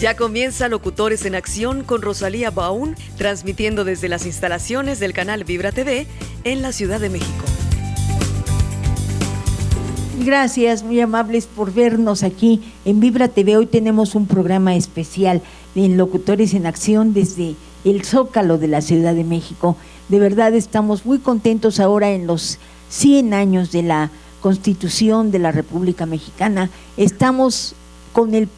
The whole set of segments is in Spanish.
Ya comienza Locutores en Acción con Rosalía Baún, transmitiendo desde las instalaciones del canal Vibra TV en la Ciudad de México. Gracias, muy amables por vernos aquí en Vibra TV. Hoy tenemos un programa especial en Locutores en Acción desde el Zócalo de la Ciudad de México. De verdad estamos muy contentos ahora en los 100 años de la Constitución de la República Mexicana. Estamos con el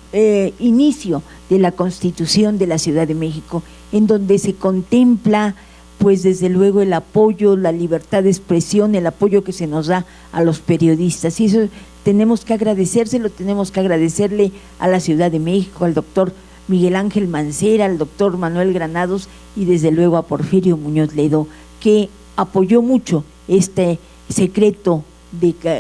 inicio de la Constitución de la Ciudad de México, en donde se contempla, pues desde luego, el apoyo, la libertad de expresión, el apoyo que se nos da a los periodistas. Y eso tenemos que agradecérselo, tenemos que agradecerle a la Ciudad de México, al doctor Miguel Ángel Mancera, al doctor Manuel Granados y desde luego a Porfirio Muñoz Ledo, que apoyó mucho este secreto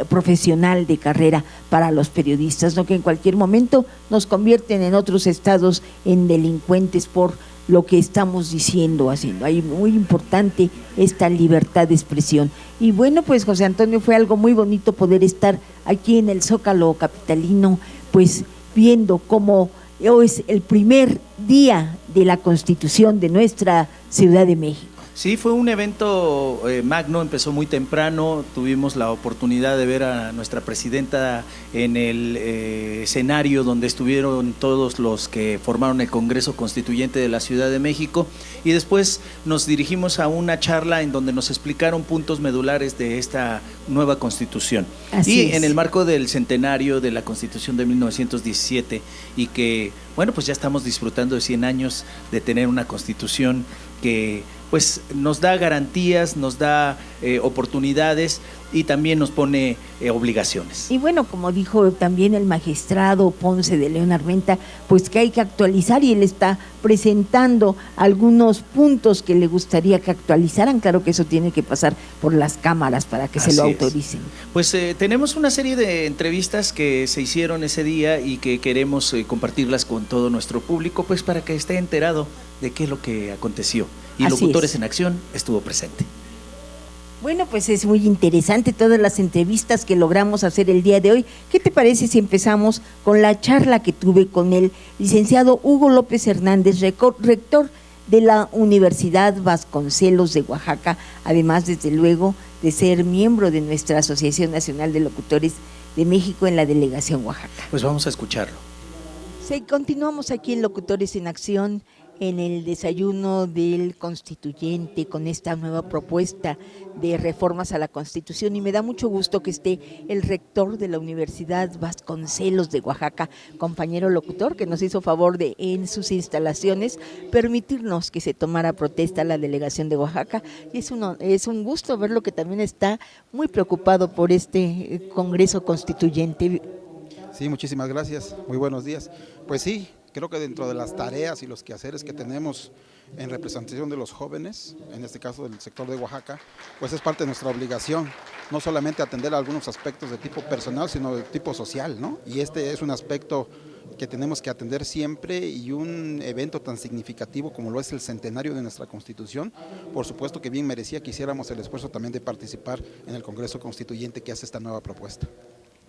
profesional de carrera para los periodistas, no que en cualquier momento nos convierten en otros estados en delincuentes por lo que estamos diciendo, haciendo. Ahí muy importante esta libertad de expresión. Y bueno, pues José Antonio, fue algo muy bonito poder estar aquí en el Zócalo capitalino, pues viendo cómo hoy es el primer día de la Constitución de nuestra Ciudad de México. Sí, fue un evento magno, empezó muy temprano, tuvimos la oportunidad de ver a nuestra presidenta en el escenario donde estuvieron todos los que formaron el Congreso Constituyente de la Ciudad de México, y después nos dirigimos a una charla en donde nos explicaron puntos medulares de esta nueva Constitución. Y en el marco del centenario de la Constitución de 1917, y que, bueno, pues ya estamos disfrutando de 100 años de tener una Constitución que pues nos da garantías, nos da oportunidades y también nos pone obligaciones. Y bueno, como dijo también el magistrado Ponce de León Armenta, pues que hay que actualizar, y él está presentando algunos puntos que le gustaría que actualizaran. Claro que eso tiene que pasar por las cámaras para que se lo autoricen. Pues tenemos una serie de entrevistas que se hicieron ese día y que queremos compartirlas con todo nuestro público, pues para que esté enterado de qué es lo que aconteció. Y Locutores en Acción estuvo presente. Bueno, pues es muy interesante todas las entrevistas que logramos hacer el día de hoy. ¿Qué te parece si empezamos con la charla que tuve con el licenciado Hugo López Hernández, rector de la Universidad Vasconcelos de Oaxaca, además, desde luego, de ser miembro de nuestra Asociación Nacional de Locutores de México en la Delegación Oaxaca? Pues vamos a escucharlo. Sí, continuamos aquí en Locutores en Acción, en el desayuno del constituyente, con esta nueva propuesta de reformas a la Constitución, y me da mucho gusto que esté el rector de la Universidad Vasconcelos de Oaxaca, compañero locutor, que nos hizo favor de, en sus instalaciones, permitirnos que se tomara protesta a la delegación de Oaxaca, y es un gusto verlo, que también está muy preocupado por este Congreso Constituyente. Sí, muchísimas gracias, muy buenos días. Pues sí, creo que dentro de las tareas y los quehaceres que tenemos en representación de los jóvenes, en este caso del sector de Oaxaca, pues es parte de nuestra obligación, no solamente atender a algunos aspectos de tipo personal, sino de tipo social, ¿no? Y este es un aspecto que tenemos que atender siempre, y un evento tan significativo como lo es el centenario de nuestra Constitución, por supuesto que bien merecía que hiciéramos el esfuerzo también de participar en el Congreso Constituyente que hace esta nueva propuesta.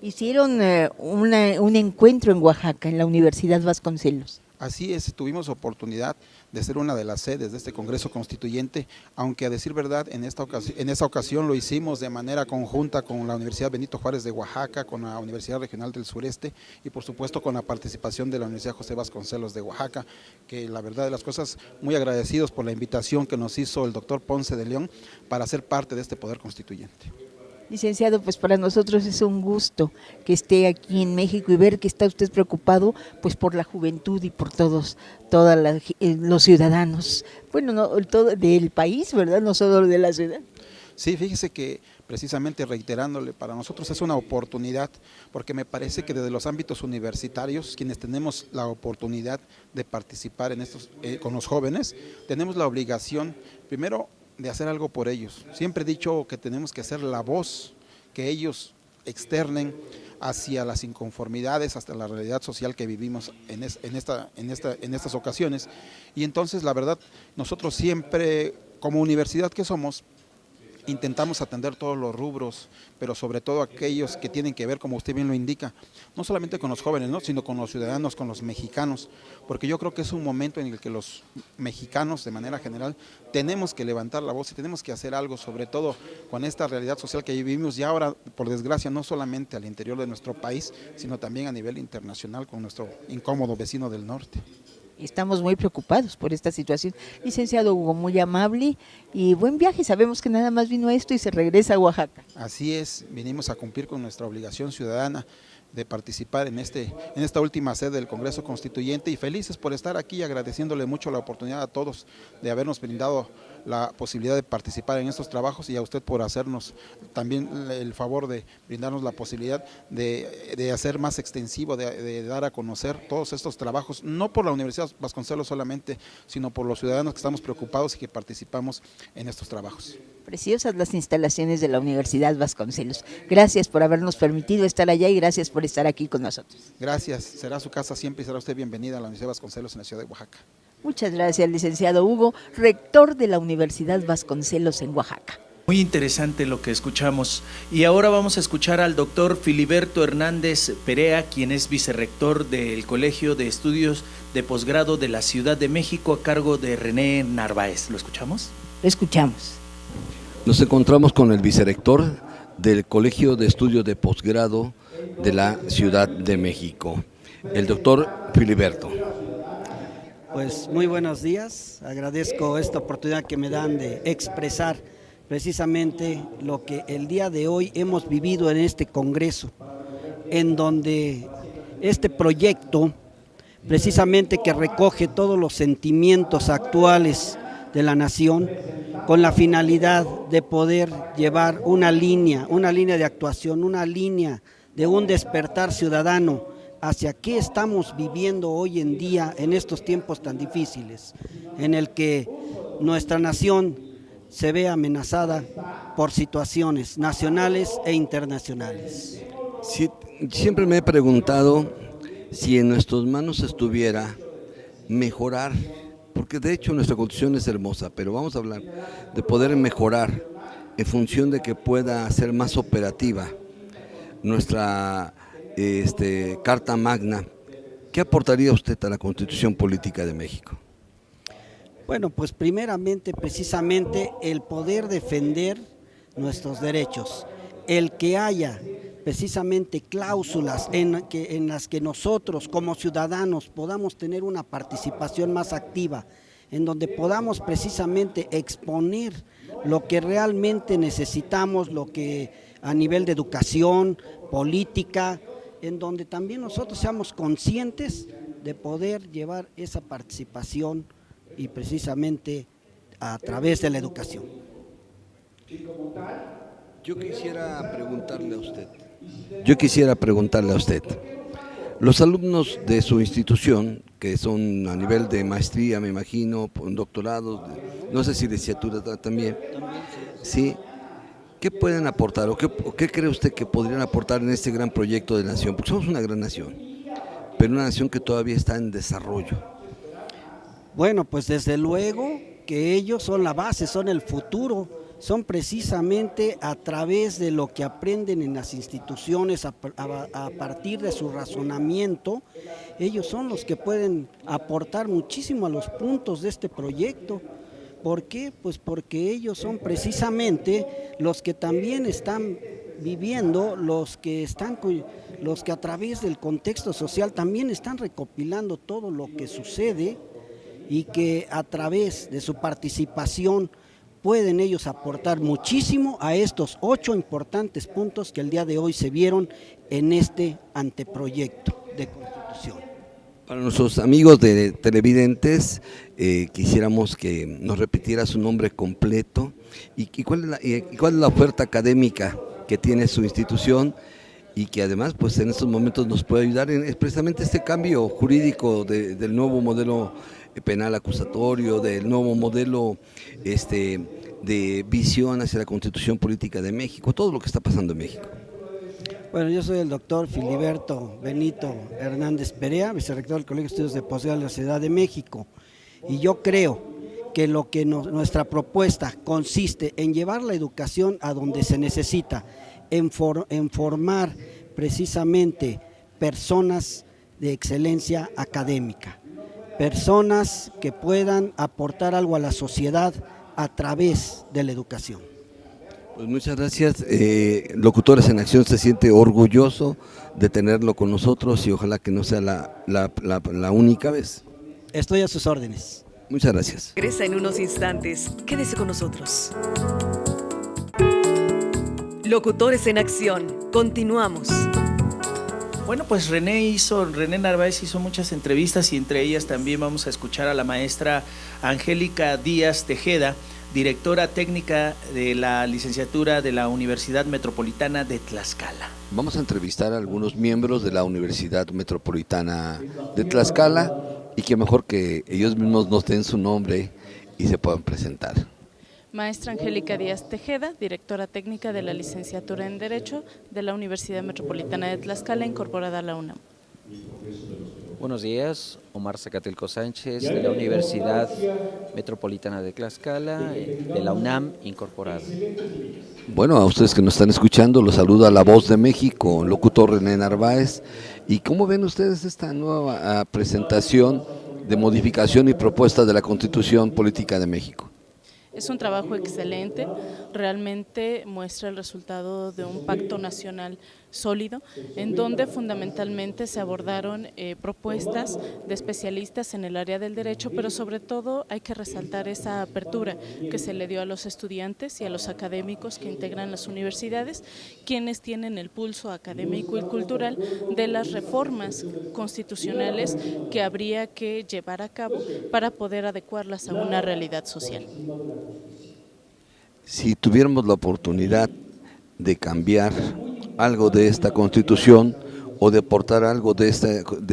Hicieron un encuentro en Oaxaca, en la Universidad Vasconcelos. Así es, tuvimos oportunidad de ser una de las sedes de este Congreso Constituyente, aunque a decir verdad, en esta ocasión lo hicimos de manera conjunta con la Universidad Benito Juárez de Oaxaca, con la Universidad Regional del Sureste y por supuesto con la participación de la Universidad José Vasconcelos de Oaxaca, que la verdad de las cosas, muy agradecidos por la invitación que nos hizo el doctor Ponce de León para ser parte de este Poder Constituyente. Licenciado, pues para nosotros es un gusto que esté aquí en México y ver que está usted preocupado pues por la juventud y por todos los ciudadanos, bueno, no todo del país, ¿verdad? No solo de la ciudad. Sí, fíjese que precisamente reiterándole, para nosotros es una oportunidad, porque me parece que desde los ámbitos universitarios, quienes tenemos la oportunidad de participar en estos con los jóvenes, tenemos la obligación, primero, de hacer algo por ellos. Siempre he dicho que tenemos que ser la voz que ellos externen hacia las inconformidades, hasta la realidad social que vivimos en estas ocasiones. Y entonces, la verdad, nosotros siempre, como universidad que somos, intentamos atender todos los rubros, pero sobre todo aquellos que tienen que ver, como usted bien lo indica, no solamente con los jóvenes, ¿no?, sino con los ciudadanos, con los mexicanos, porque yo creo que es un momento en el que los mexicanos, de manera general, tenemos que levantar la voz y tenemos que hacer algo, sobre todo con esta realidad social que vivimos, y ahora, por desgracia, no solamente al interior de nuestro país, sino también a nivel internacional con nuestro incómodo vecino del norte. Estamos muy preocupados por esta situación. Licenciado Hugo, muy amable y buen viaje. Sabemos que nada más vino esto y se regresa a Oaxaca. Así es, vinimos a cumplir con nuestra obligación ciudadana de participar en esta última sede del Congreso Constituyente, y felices por estar aquí, agradeciéndole mucho la oportunidad a todos de habernos brindado la posibilidad de participar en estos trabajos, y a usted por hacernos también el favor de brindarnos la posibilidad de hacer más extensivo, de dar a conocer todos estos trabajos, no por la Universidad Vasconcelos solamente, sino por los ciudadanos que estamos preocupados y que participamos en estos trabajos. Preciosas las instalaciones de la Universidad Vasconcelos. Gracias por habernos permitido estar allá y gracias por estar aquí con nosotros. Gracias, será su casa siempre y será usted bienvenida a la Universidad Vasconcelos en la ciudad de Oaxaca. Muchas gracias, licenciado Hugo, rector de la Universidad Vasconcelos en Oaxaca. Muy interesante lo que escuchamos. Y ahora vamos a escuchar al doctor Filiberto Hernández Perea, quien es vicerrector del Colegio de Estudios de Posgrado de la Ciudad de México, a cargo de René Narváez. ¿Lo escuchamos? Lo escuchamos. Nos encontramos con el vicerrector del Colegio de Estudios de Posgrado de la Ciudad de México, el doctor Filiberto. Pues muy buenos días, agradezco esta oportunidad que me dan de expresar precisamente lo que el día de hoy hemos vivido en este congreso, en donde este proyecto precisamente que recoge todos los sentimientos actuales de la nación, con la finalidad de poder llevar una línea de actuación, una línea de un despertar ciudadano hacia qué estamos viviendo hoy en día en estos tiempos tan difíciles, en el que nuestra nación se ve amenazada por situaciones nacionales e internacionales. Sí, siempre me he preguntado si en nuestras manos estuviera mejorar, porque de hecho nuestra constitución es hermosa, pero vamos a hablar de poder mejorar en función de que pueda ser más operativa nuestra Carta Magna. ¿Qué aportaría usted a la Constitución Política de México? Bueno, pues primeramente, precisamente, el poder defender nuestros derechos, el que haya precisamente cláusulas en las que nosotros como ciudadanos podamos tener una participación más activa, en donde podamos precisamente exponer lo que realmente necesitamos, lo que a nivel de educación, política, en donde también nosotros seamos conscientes de poder llevar esa participación y precisamente a través de la educación. Yo quisiera preguntarle a usted, los alumnos de su institución, que son a nivel de maestría, me imagino, doctorado, no sé si licenciatura también, ¿sí? ¿Qué pueden aportar o qué cree usted que podrían aportar en este gran proyecto de nación? Porque somos una gran nación, pero una nación que todavía está en desarrollo. Bueno, pues desde luego que ellos son la base, son el futuro, son precisamente a través de lo que aprenden en las instituciones, a partir de su razonamiento, ellos son los que pueden aportar muchísimo a los puntos de este proyecto. ¿Por qué? Pues porque ellos son precisamente los que también están viviendo, los que a través del contexto social también están recopilando todo lo que sucede y que a través de su participación pueden ellos aportar muchísimo a estos 8 importantes puntos que el día de hoy se vieron en este anteproyecto de Constitución. Para nuestros amigos de televidentes, quisiéramos que nos repitiera su nombre completo y cuál es la oferta académica que tiene su institución y que además pues en estos momentos nos puede ayudar en precisamente este cambio jurídico del nuevo modelo penal acusatorio, del nuevo modelo de visión hacia la Constitución Política de México, todo lo que está pasando en México. Bueno, yo soy el doctor Filiberto Benito Hernández Perea, vicerrector del Colegio de Estudios de Posgrado de la Ciudad de México, y yo creo que nuestra propuesta consiste en llevar la educación a donde se necesita, en formar precisamente personas de excelencia académica, personas que puedan aportar algo a la sociedad a través de la educación. Pues muchas gracias. Locutores en Acción se siente orgulloso de tenerlo con nosotros y ojalá que no sea la única vez. Estoy a sus órdenes. Muchas gracias. Regresa en unos instantes. Quédese con nosotros. Locutores en Acción. Continuamos. Bueno, pues René Narváez hizo muchas entrevistas y entre ellas también vamos a escuchar a la maestra Angélica Díaz Tejeda, directora técnica de la licenciatura de la Universidad Metropolitana de Tlaxcala. Vamos a entrevistar a algunos miembros de la Universidad Metropolitana de Tlaxcala y que mejor que ellos mismos nos den su nombre y se puedan presentar. Maestra Angélica Díaz Tejeda, directora técnica de la licenciatura en Derecho de la Universidad Metropolitana de Tlaxcala, incorporada a la UNAM. Buenos días, Omar Zacatelco Sánchez, de la Universidad Metropolitana de Tlaxcala, de la UNAM, incorporada. Bueno, a ustedes que nos están escuchando, los saluda La Voz de México, locutor René Narváez. ¿Y cómo ven ustedes esta nueva presentación de modificación y propuesta de la Constitución Política de México? Es un trabajo excelente, realmente muestra el resultado de un pacto nacional sólido, en donde fundamentalmente se abordaron propuestas de especialistas en el área del derecho, pero sobre todo hay que resaltar esa apertura que se le dio a los estudiantes y a los académicos que integran las universidades, quienes tienen el pulso académico y cultural de las reformas constitucionales que habría que llevar a cabo para poder adecuarlas a una realidad social. Si tuviéramos la oportunidad de cambiar algo de esta Constitución o de aportar algo de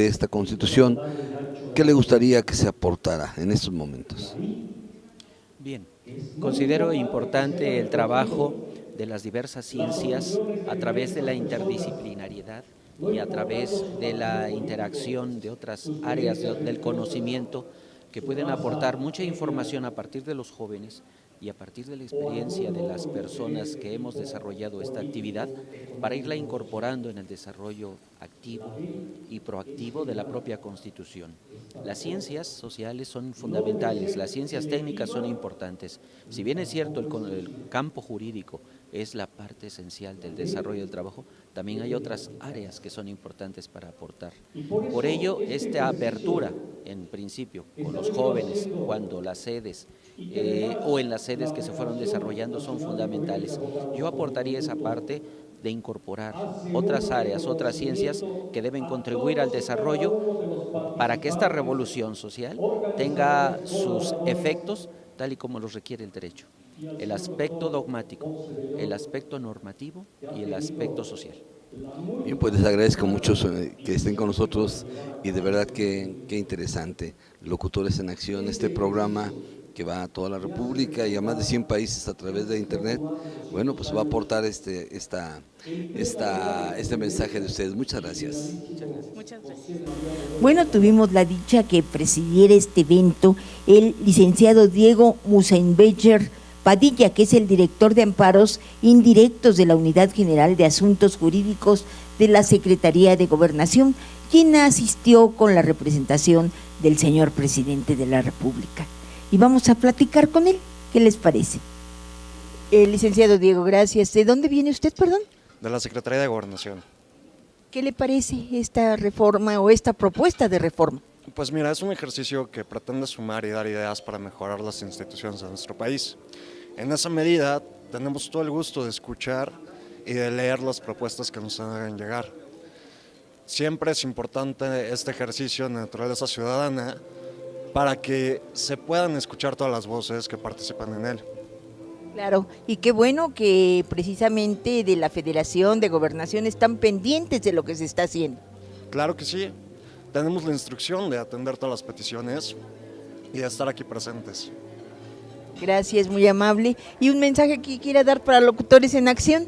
esta Constitución, ¿qué le gustaría que se aportara en estos momentos? Bien, considero importante el trabajo de las diversas ciencias a través de la interdisciplinariedad y a través de la interacción de otras áreas del conocimiento que pueden aportar mucha información a partir de los jóvenes y a partir de la experiencia de las personas que hemos desarrollado esta actividad para irla incorporando en el desarrollo activo y proactivo de la propia Constitución. Las ciencias sociales son fundamentales, las ciencias técnicas son importantes. Si bien es cierto el campo jurídico es la parte esencial del desarrollo del trabajo, también hay otras áreas que son importantes para aportar. Por ello, esta apertura, en principio, con los jóvenes, cuando las sedes o en las sedes que se fueron desarrollando son fundamentales. Yo aportaría esa parte de incorporar otras áreas, otras ciencias que deben contribuir al desarrollo para que esta revolución social tenga sus efectos tal y como los requiere el derecho. El aspecto dogmático, el aspecto normativo y el aspecto social. Bien, pues les agradezco mucho que estén con nosotros y de verdad que interesante. Locutores en Acción, este programa que va a toda la República y a más de 100 países a través de internet, bueno, pues va a aportar este mensaje de ustedes. Muchas gracias. Muchas gracias. Bueno, tuvimos la dicha que presidiera este evento el licenciado Diego Musainbecher Padilla, que es el director de amparos indirectos de la Unidad General de Asuntos Jurídicos de la Secretaría de Gobernación, quien asistió con la representación del señor presidente de la República. Y vamos a platicar con él. ¿Qué les parece? Licenciado Diego, gracias. ¿De dónde viene usted, perdón? De la Secretaría de Gobernación. ¿Qué le parece esta reforma o esta propuesta de reforma? Pues mira, es un ejercicio que pretende sumar y dar ideas para mejorar las instituciones de nuestro país. En esa medida, tenemos todo el gusto de escuchar y de leer las propuestas que nos hagan llegar. Siempre es importante este ejercicio de naturaleza ciudadana para que se puedan escuchar todas las voces que participan en él. Claro, y qué bueno que precisamente de la Federación de Gobernación están pendientes de lo que se está haciendo. Claro que sí, tenemos la instrucción de atender todas las peticiones y de estar aquí presentes. Gracias, muy amable. ¿Y un mensaje que quiera dar para Locutores en Acción?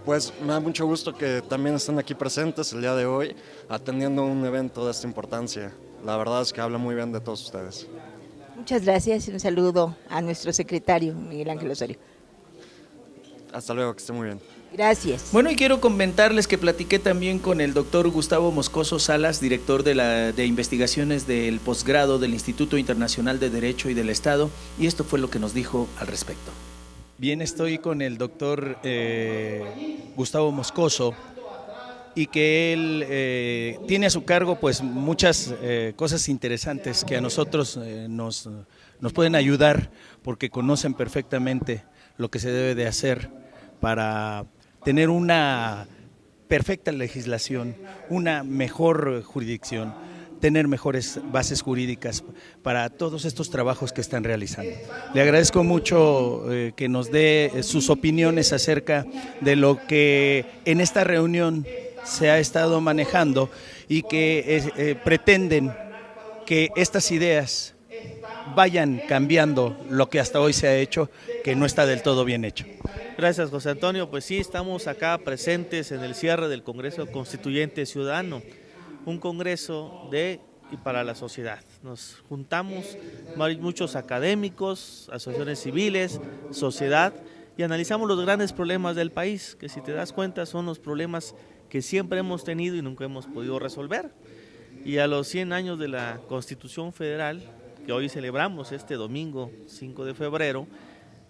Pues me da mucho gusto que también estén aquí presentes el día de hoy atendiendo un evento de esta importancia. La verdad es que habla muy bien de todos ustedes. Muchas gracias y un saludo a nuestro secretario Miguel Ángel Osorio. Hasta luego, que esté muy bien. Gracias. Bueno, y quiero comentarles que platiqué también con el doctor Gustavo Moscoso Salas, director de investigaciones del posgrado del Instituto Internacional de Derecho y del Estado, y esto fue lo que nos dijo al respecto. Bien, estoy con el doctor Gustavo Moscoso, y que él tiene a su cargo pues muchas cosas interesantes que a nosotros nos pueden ayudar, porque conocen perfectamente lo que se debe de hacer para tener una perfecta legislación, una mejor jurisdicción, tener mejores bases jurídicas para todos estos trabajos que están realizando. Le agradezco mucho que nos dé sus opiniones acerca de lo que en esta reunión se ha estado manejando y que pretenden que estas ideas vayan cambiando lo que hasta hoy se ha hecho, que no está del todo bien hecho. Gracias, José Antonio. Pues sí, estamos acá presentes en el cierre del Congreso Constituyente Ciudadano, un congreso de y para la sociedad. Nos juntamos muchos académicos, asociaciones civiles, sociedad, y analizamos los grandes problemas del país, que si te das cuenta son los problemas que siempre hemos tenido y nunca hemos podido resolver. Y a los 100 años de la Constitución Federal, que hoy celebramos este domingo 5 de febrero,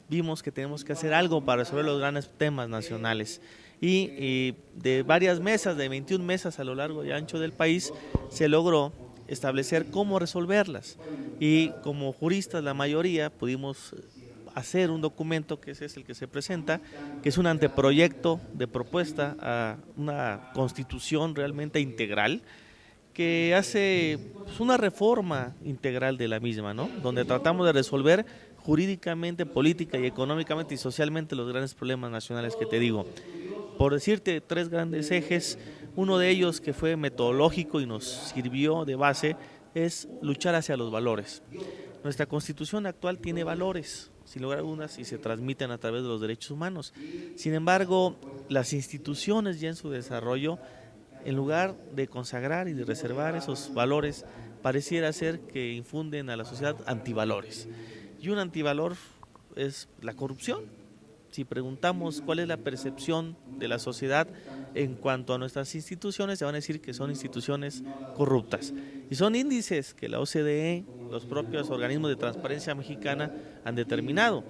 vimos que tenemos que hacer algo para resolver los grandes temas nacionales. Y de varias mesas, de 21 mesas a lo largo y ancho del país, se logró establecer cómo resolverlas. Y como juristas, la mayoría, pudimos hacer un documento, que ese es el que se presenta, que es un anteproyecto de propuesta a una constitución realmente integral, que hace pues, una reforma integral de la misma, ¿no? Donde tratamos de resolver jurídicamente, política y económicamente y socialmente los grandes problemas nacionales que te digo. Por decirte 3 grandes ejes, uno de ellos que fue metodológico y nos sirvió de base es luchar hacia los valores. Nuestra Constitución actual tiene valores, sin lugar a dudas, y se transmiten a través de los derechos humanos. Sin embargo, las instituciones ya en su desarrollo, en lugar de consagrar y de reservar esos valores, pareciera ser que infunden a la sociedad antivalores. Y un antivalor es la corrupción. Si preguntamos cuál es la percepción de la sociedad en cuanto a nuestras instituciones, se van a decir que son instituciones corruptas. Y son índices que la OCDE, los propios organismos de transparencia mexicana han determinado.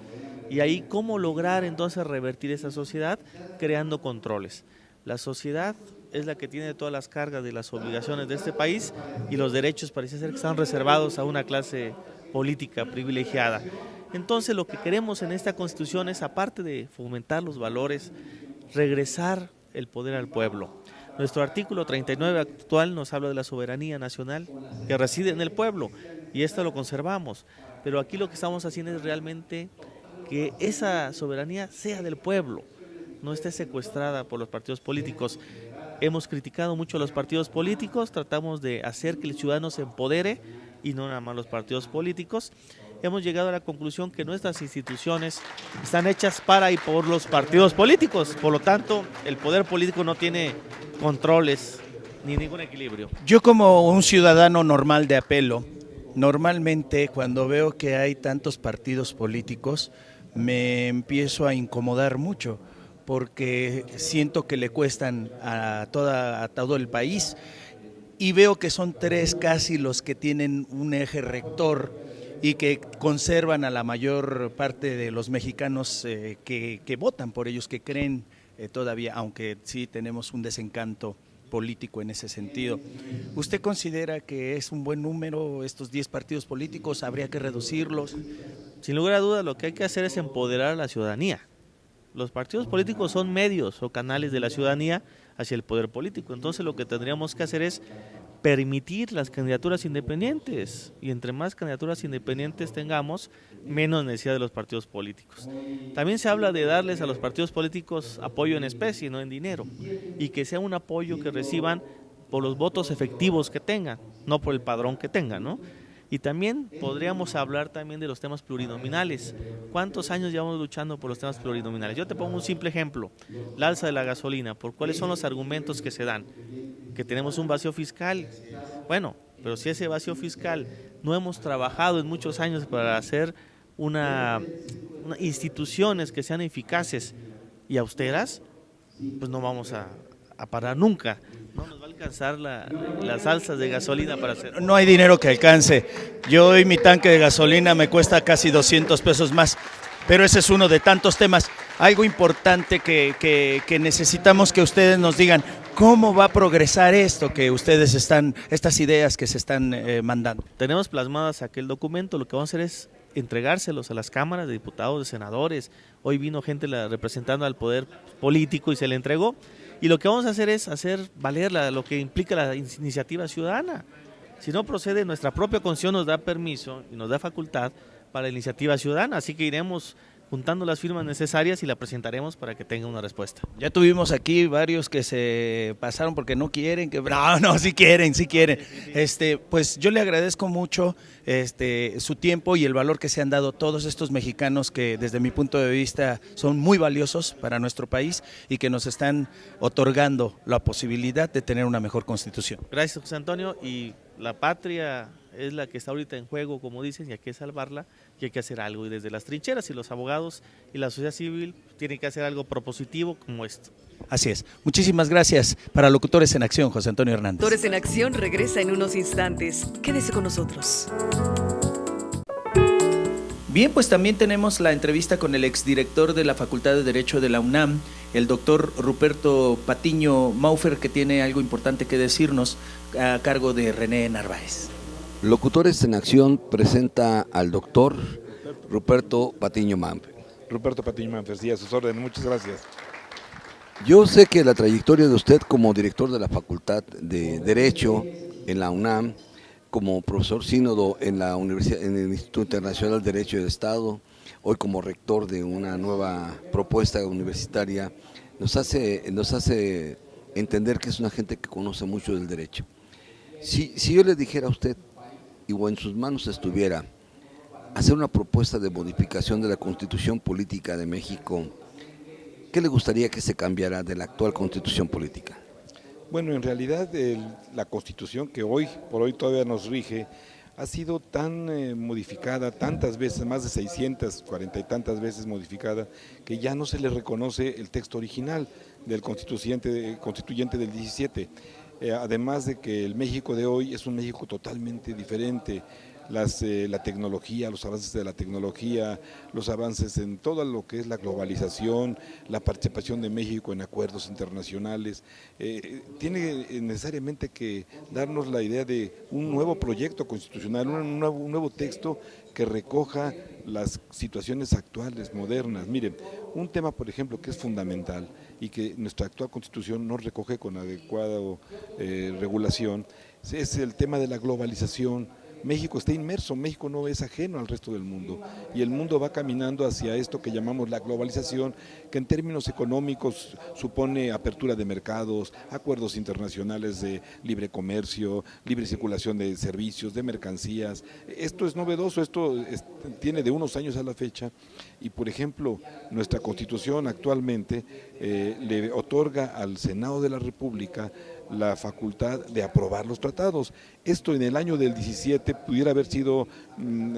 Y ahí, ¿cómo lograr entonces revertir esa sociedad? Creando controles. La sociedad es la que tiene todas las cargas de las obligaciones de este país y los derechos parece ser que están reservados a una clase política privilegiada. Entonces lo que queremos en esta Constitución es, aparte de fomentar los valores, regresar el poder al pueblo. Nuestro artículo 39 actual nos habla de la soberanía nacional que reside en el pueblo y esto lo conservamos, pero aquí lo que estamos haciendo es realmente que esa soberanía sea del pueblo, no esté secuestrada por los partidos políticos. Hemos criticado mucho a los partidos políticos, tratamos de hacer que el ciudadano se empodere y no nada más los partidos políticos. Hemos llegado a la conclusión que nuestras instituciones están hechas para y por los partidos políticos, por lo tanto el poder político no tiene controles ni ningún equilibrio. Yo, como un ciudadano normal de a pelo, normalmente cuando veo que hay tantos partidos políticos me empiezo a incomodar mucho, porque siento que le cuestan a todo el país, y veo que son 3 casi los que tienen un eje rector y que conservan a la mayor parte de los mexicanos que votan por ellos, que creen todavía, aunque sí tenemos un desencanto político en ese sentido. ¿Usted considera que es un buen número estos 10 partidos políticos? ¿Habría que reducirlos? Sin lugar a dudas, lo que hay que hacer es empoderar a la ciudadanía. Los partidos políticos son medios o canales de la ciudadanía hacia el poder político. Entonces lo que tendríamos que hacer es permitir las candidaturas independientes, y entre más candidaturas independientes tengamos, menos necesidad de los partidos políticos. También se habla de darles a los partidos políticos apoyo en especie, no en dinero, y que sea un apoyo que reciban por los votos efectivos que tengan, no por el padrón que tengan, ¿no? Y también podríamos hablar también de los temas plurinominales. ¿Cuántos años llevamos luchando por los temas plurinominales? Yo te pongo un simple ejemplo, la alza de la gasolina. ¿Por cuáles son los argumentos que se dan? Que tenemos un vacío fiscal. Bueno, pero si ese vacío fiscal no hemos trabajado en muchos años para hacer instituciones que sean eficaces y austeras, pues no vamos a parar nunca. No nos va a alcanzar las alzas de gasolina para hacer. No hay dinero que alcance. Yo hoy mi tanque de gasolina me cuesta casi 200 pesos más, pero ese es uno de tantos temas. Algo importante que necesitamos que ustedes nos digan, ¿cómo va a progresar esto que ustedes estas ideas que se están mandando? Tenemos plasmadas aquel documento, lo que vamos a hacer es entregárselos a las cámaras de diputados, de senadores. Hoy vino gente representando al poder político y se le entregó. Y lo que vamos a hacer es hacer valer lo que implica la iniciativa ciudadana. Si no procede, nuestra propia Constitución nos da permiso y nos da facultad para la iniciativa ciudadana, así que iremos juntando las firmas necesarias y la presentaremos para que tenga una respuesta. Ya tuvimos aquí varios que se pasaron porque no quieren, no, sí quieren. Pues yo le agradezco mucho su tiempo y el valor que se han dado todos estos mexicanos que desde mi punto de vista son muy valiosos para nuestro país y que nos están otorgando la posibilidad de tener una mejor constitución. Gracias, José Antonio, y la patria es la que está ahorita en juego, como dicen, y hay que salvarla y hay que hacer algo. Y desde las trincheras y los abogados y la sociedad civil tienen que hacer algo propositivo como esto. Así es. Muchísimas gracias para Locutores en Acción, José Antonio Hernández. Locutores en Acción regresa en unos instantes. Quédese con nosotros. Bien, pues también tenemos la entrevista con el exdirector de la Facultad de Derecho de la UNAM, el doctor Ruperto Patiño Maufer, que tiene algo importante que decirnos a cargo de René Narváez. Locutores en Acción presenta al doctor Ruperto Patiño Maufer. Ruperto Patiño Maufer, sí, a sus órdenes, muchas gracias. Yo sé que la trayectoria de usted como director de la Facultad de Derecho en la UNAM, como profesor sínodo en la universidad, en el Instituto Internacional de Derecho del Estado, hoy como rector de una nueva propuesta universitaria, nos hace entender que es una gente que conoce mucho del derecho. Si yo le dijera a usted, o en sus manos estuviera, hacer una propuesta de modificación de la Constitución Política de México, ¿qué le gustaría que se cambiara de la actual Constitución Política? Bueno, en realidad la Constitución que hoy por hoy todavía nos rige ha sido tan modificada, tantas veces, más de 640 y tantas veces modificada, que ya no se le reconoce el texto original del constituyente del 17. Además de que el México de hoy es un México totalmente diferente. La tecnología, los avances de la tecnología, los avances en todo lo que es la globalización, la participación de México en acuerdos internacionales, tiene necesariamente que darnos la idea de un nuevo proyecto constitucional, un nuevo texto que recoja las situaciones actuales, modernas. Miren, un tema, por ejemplo, que es fundamental y que nuestra actual Constitución no recoge con adecuada regulación, es el tema de la globalización. México está inmerso, México no es ajeno al resto del mundo y el mundo va caminando hacia esto que llamamos la globalización, que en términos económicos supone apertura de mercados, acuerdos internacionales de libre comercio, libre circulación de servicios, de mercancías. Esto es novedoso, tiene de unos años a la fecha y, por ejemplo, nuestra Constitución actualmente le otorga al Senado de la República la facultad de aprobar los tratados. Esto en el año del 17 pudiera haber sido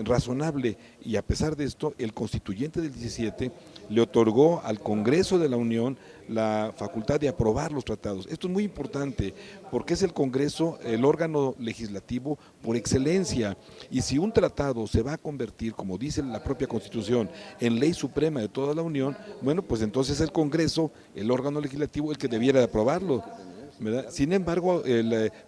razonable y a pesar de esto, el constituyente del 17 le otorgó al Congreso de la Unión la facultad de aprobar los tratados. Esto es muy importante porque es el Congreso el órgano legislativo por excelencia y si un tratado se va a convertir, como dice la propia Constitución, en ley suprema de toda la Unión, bueno, pues entonces el Congreso, el órgano legislativo, el que debiera de aprobarlo, ¿verdad? Sin embargo,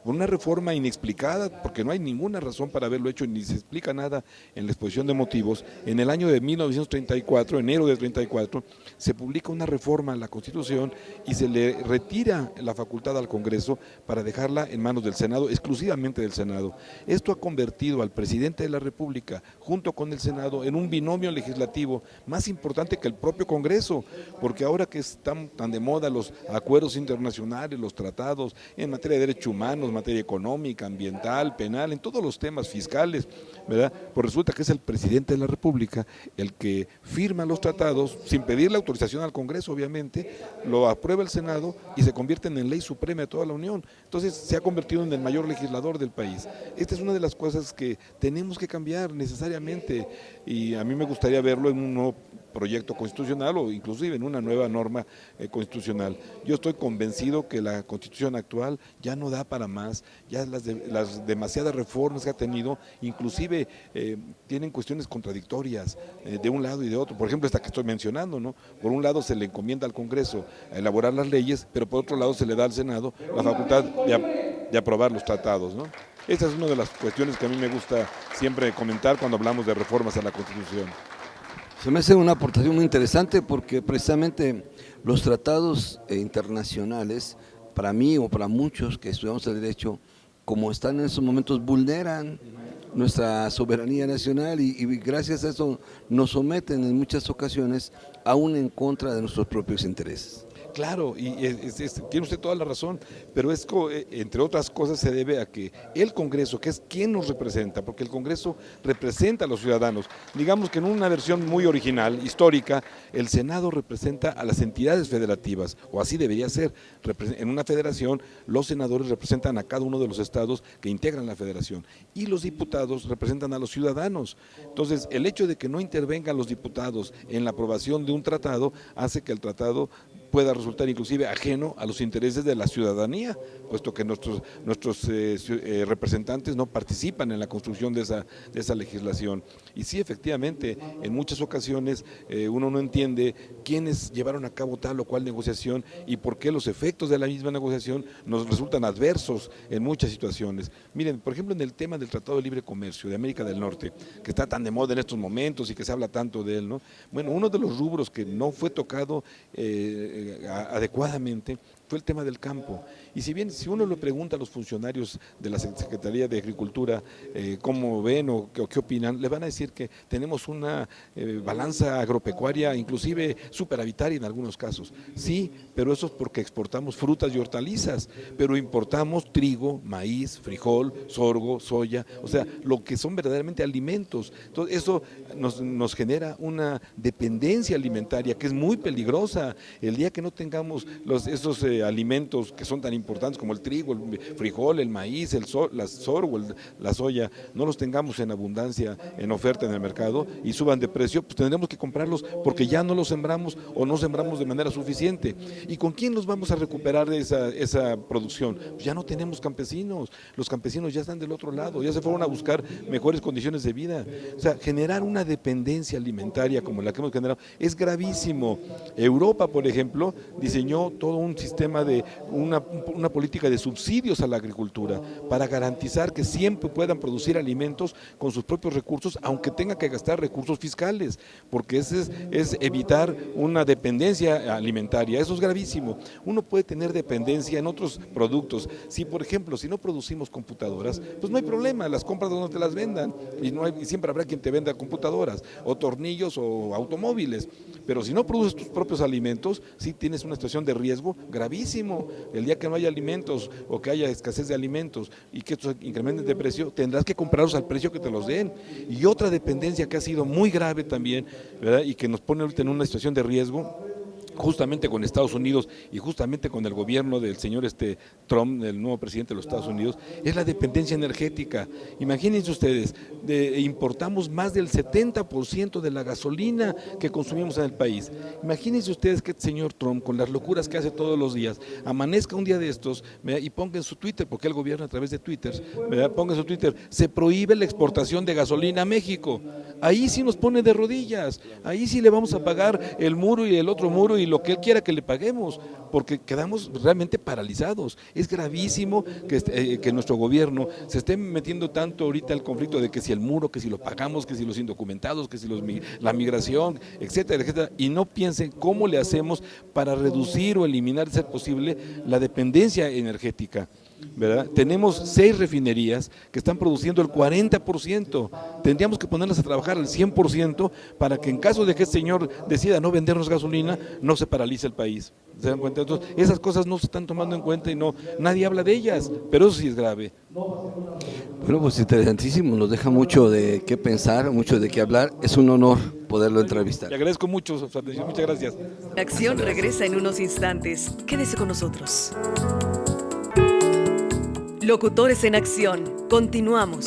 por una reforma inexplicada, porque no hay ninguna razón para haberlo hecho, ni se explica nada en la exposición de motivos, en el año de 1934, enero de 34, se publica una reforma a la Constitución y se le retira la facultad al Congreso para dejarla en manos del Senado, exclusivamente del Senado. Esto ha convertido al presidente de la República, junto con el Senado, en un binomio legislativo más importante que el propio Congreso, porque ahora que están tan de moda los acuerdos internacionales, los tratados, tratados en materia de derechos humanos, materia económica, ambiental, penal, en todos los temas fiscales, ¿verdad? Pues resulta que es el presidente de la República el que firma los tratados sin pedir la autorización al Congreso, obviamente, lo aprueba el Senado y se convierten en ley suprema de toda la Unión. Entonces se ha convertido en el mayor legislador del país. Esta es una de las cosas que tenemos que cambiar necesariamente, y a mí me gustaría verlo en un nuevo proyecto constitucional o inclusive en una nueva norma constitucional. Yo estoy convencido que la Constitución actual ya no da para más, ya las demasiadas reformas que ha tenido, inclusive tienen cuestiones contradictorias de un lado y de otro. Por ejemplo, esta que estoy mencionando, ¿no? Por un lado se le encomienda al Congreso a elaborar las leyes, pero por otro lado se le da al Senado la facultad de aprobar los tratados, ¿no? Esa es una de las cuestiones que a mí me gusta siempre comentar cuando hablamos de reformas a la Constitución. Se me hace una aportación muy interesante porque precisamente los tratados internacionales, para mí o para muchos que estudiamos el derecho, como están en esos momentos, vulneran nuestra soberanía nacional y gracias a eso nos someten en muchas ocasiones aún en contra de nuestros propios intereses. Claro, y tiene usted toda la razón, pero entre otras cosas se debe a que el Congreso, que es quien nos representa, porque el Congreso representa a los ciudadanos, digamos que en una versión muy original, histórica, el Senado representa a las entidades federativas, o así debería ser. En una federación, los senadores representan a cada uno de los estados que integran la federación, y los diputados representan a los ciudadanos. Entonces, el hecho de que no intervengan los diputados en la aprobación de un tratado hace que el tratado pueda resultar inclusive ajeno a los intereses de la ciudadanía, puesto que nuestros representantes no participan en la construcción de esa legislación. Y sí, efectivamente, en muchas ocasiones uno no entiende quiénes llevaron a cabo tal o cual negociación y por qué los efectos de la misma negociación nos resultan adversos en muchas situaciones. Miren, por ejemplo, en el tema del Tratado de Libre Comercio de América del Norte, que está tan de moda en estos momentos y que se habla tanto de él, ¿no? Bueno, uno de los rubros que no fue tocado adecuadamente fue el tema del campo. Y si uno le pregunta a los funcionarios de la Secretaría de Agricultura cómo ven o qué opinan, le van a decir que tenemos una balanza agropecuaria inclusive superavitaria en algunos casos. Sí, pero eso es porque exportamos frutas y hortalizas, pero importamos trigo, maíz, frijol, sorgo, soya, o sea, lo que son verdaderamente alimentos. Entonces eso nos genera una dependencia alimentaria que es muy peligrosa. El día que no tengamos esos alimentos que son tan importantes como el trigo, el frijol, el maíz, la sorgo, la soya, no los tengamos en abundancia, en oferta en el mercado y suban de precio, pues tendremos que comprarlos porque ya no los sembramos o no sembramos de manera suficiente. ¿Y con quién los vamos a recuperar de esa producción? Pues ya no tenemos campesinos, los campesinos ya están del otro lado, ya se fueron a buscar mejores condiciones de vida. O sea, generar una dependencia alimentaria como la que hemos generado es gravísimo. Europa, por ejemplo, diseñó todo un sistema de una política de subsidios a la agricultura para garantizar que siempre puedan producir alimentos con sus propios recursos, aunque tengan que gastar recursos fiscales, porque ese es evitar una dependencia alimentaria. Eso es gravísimo. Uno puede tener dependencia en otros productos. Si, por ejemplo, si no producimos computadoras, pues no hay problema, las compras donde te las vendan y siempre habrá quien te venda computadoras o tornillos o automóviles, pero si no produces tus propios alimentos, sí tienes una situación de riesgo gravísimo. El día que no haya alimentos o que haya escasez de alimentos y que estos incrementen de precio, tendrás que comprarlos al precio que te los den. Y otra dependencia que ha sido muy grave también, ¿verdad? Y que nos pone ahorita en una situación de riesgo, justamente con Estados Unidos y justamente con el gobierno del señor Trump, el nuevo presidente de los Estados Unidos, es la dependencia energética. Imagínense ustedes, importamos más del 70% de la gasolina que consumimos en el país. Imagínense ustedes que el señor Trump, con las locuras que hace todos los días, amanezca un día de estos, ¿verdad? Y ponga en su Twitter, porque él gobierna a través de Twitter, ¿verdad? Ponga en su Twitter, se prohíbe la exportación de gasolina a México. Ahí sí nos pone de rodillas, ahí sí le vamos a pagar el muro y el otro muro y lo que él quiera que le paguemos, porque quedamos realmente paralizados. Es gravísimo que nuestro gobierno se esté metiendo tanto ahorita al conflicto de que si el muro, que si lo pagamos, que si los indocumentados, que si la migración, etcétera, etcétera, y no piensen cómo le hacemos para reducir o eliminar, de ser posible, la dependencia energética. ¿verdad? Tenemos 6 refinerías que están produciendo el 40%. Tendríamos que ponerlas a trabajar al 100% para que en caso de que este señor decida no vendernos gasolina, no se paralice el país. ¿Se dan cuenta? Entonces, esas cosas no se están tomando en cuenta y nadie habla de ellas, pero eso sí es grave. Bueno, pues interesantísimo, nos deja mucho de qué pensar, mucho de qué hablar. Es un honor poderlo entrevistar. Le agradezco mucho su atención, muchas gracias. La acción regresa en unos instantes. Quédese con nosotros. Locutores en Acción. Continuamos.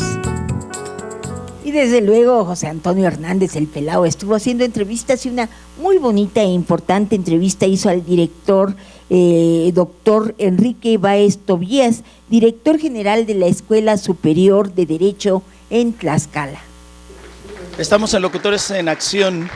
Y desde luego José Antonio Hernández, el Pelao, estuvo haciendo entrevistas y una muy bonita e importante entrevista hizo al director doctor Enrique Báez Tobías, director general de la Escuela Superior de Derecho en Tlaxcala. Estamos en Locutores en Acción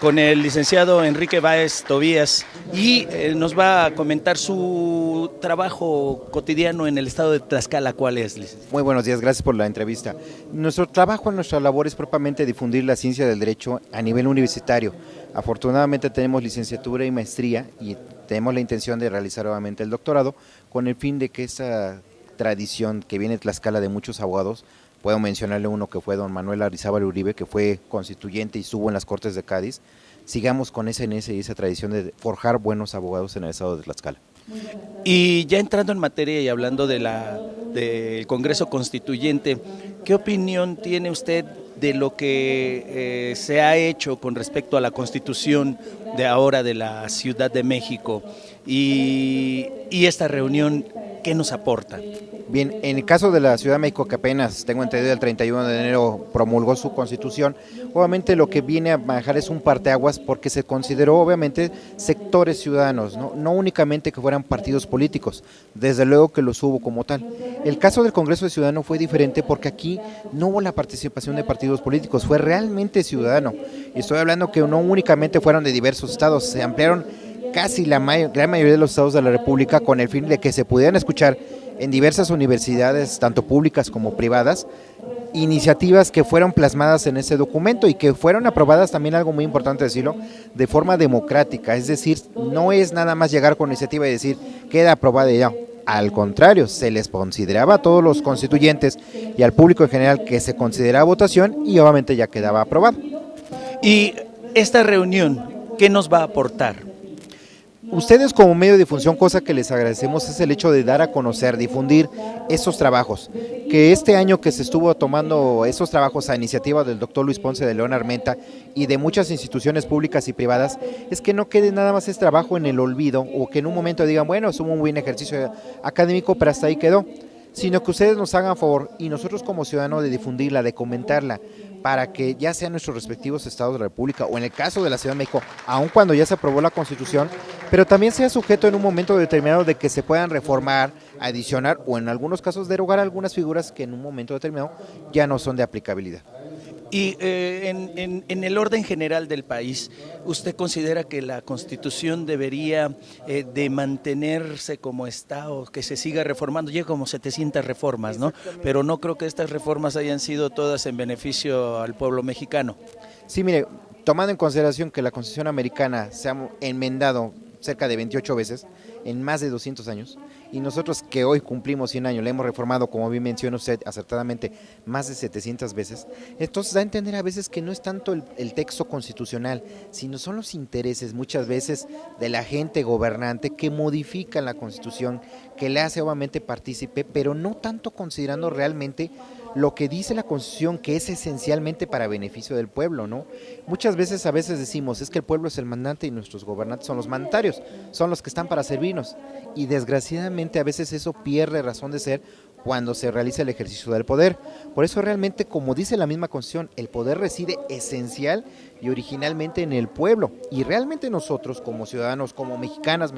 con el licenciado Enrique Báez Tobías y nos va a comentar su trabajo cotidiano en el estado de Tlaxcala. ¿Cuál es, licenciado? Muy buenos días, gracias por la entrevista. Nuestro trabajo, nuestra labor es propiamente difundir la ciencia del derecho a nivel universitario. Afortunadamente tenemos licenciatura y maestría y tenemos la intención de realizar nuevamente el doctorado con el fin de que esa tradición que viene de Tlaxcala de muchos abogados, puedo mencionarle uno que fue don Manuel Arizábal Uribe, que fue constituyente y estuvo en las Cortes de Cádiz, sigamos con esa tradición de forjar buenos abogados en el estado de Tlaxcala. Y ya entrando en materia y hablando del Congreso Constituyente, ¿qué opinión tiene usted de lo que se ha hecho con respecto a la Constitución de ahora de la Ciudad de México y esta reunión, qué nos aporta? Bien, en el caso de la Ciudad de México, que apenas tengo entendido el 31 de enero promulgó su constitución, obviamente lo que viene a manejar es un parteaguas porque se consideró obviamente sectores ciudadanos, no únicamente que fueran partidos políticos, desde luego que los hubo como tal. El caso del Congreso de Ciudadanos fue diferente porque aquí no hubo la participación de partidos políticos, fue realmente ciudadano. Y estoy hablando que no únicamente fueron de diversos estados, se ampliaron casi la gran mayoría de los estados de la República con el fin de que se pudieran escuchar en diversas universidades, tanto públicas como privadas, iniciativas que fueron plasmadas en ese documento y que fueron aprobadas, también algo muy importante decirlo, de forma democrática, es decir, no es nada más llegar con iniciativa y decir queda aprobada y ya. Al contrario, se les consideraba a todos los constituyentes y al público en general que se consideraba votación y obviamente ya quedaba aprobado. Y esta reunión, ¿qué nos va a aportar? Ustedes como medio de difusión, cosa que les agradecemos, es el hecho de dar a conocer, difundir esos trabajos, que este año que se estuvo tomando esos trabajos a iniciativa del doctor Luis Ponce de León Armenta y de muchas instituciones públicas y privadas, es que no quede nada más ese trabajo en el olvido o que en un momento digan, bueno, es un buen ejercicio académico, pero hasta ahí quedó, sino que ustedes nos hagan favor y nosotros como ciudadanos de difundirla, de comentarla, para que ya sean nuestros respectivos estados de la República o en el caso de la Ciudad de México, aun cuando ya se aprobó la Constitución, pero también sea sujeto en un momento determinado de que se puedan reformar, adicionar o en algunos casos derogar algunas figuras que en un momento determinado ya no son de aplicabilidad. Y en el orden general del país, ¿usted considera que la Constitución debería de mantenerse como está o que se siga reformando? Lleva como 700 reformas, ¿no? Pero no creo que estas reformas hayan sido todas en beneficio al pueblo mexicano. Sí, mire, tomando en consideración que la Constitución americana se ha enmendado cerca de 28 veces en más de 200 años, y nosotros que hoy cumplimos 100 años, la hemos reformado, como bien menciona usted acertadamente, más de 700 veces, entonces da a entender a veces que no es tanto el texto constitucional, sino son los intereses muchas veces de la gente gobernante que modifican la Constitución, que le hace obviamente partícipe, pero no tanto considerando realmente lo que dice la Constitución, que es esencialmente para beneficio del pueblo, ¿no? Muchas veces decimos, es que el pueblo es el mandante y nuestros gobernantes son los mandatarios, son los que están para servirnos, y desgraciadamente a veces eso pierde razón de ser cuando se realiza el ejercicio del poder. Por eso realmente, como dice la misma Constitución, el poder reside esencial y originalmente en el pueblo, y realmente nosotros como ciudadanos, como mexicanos,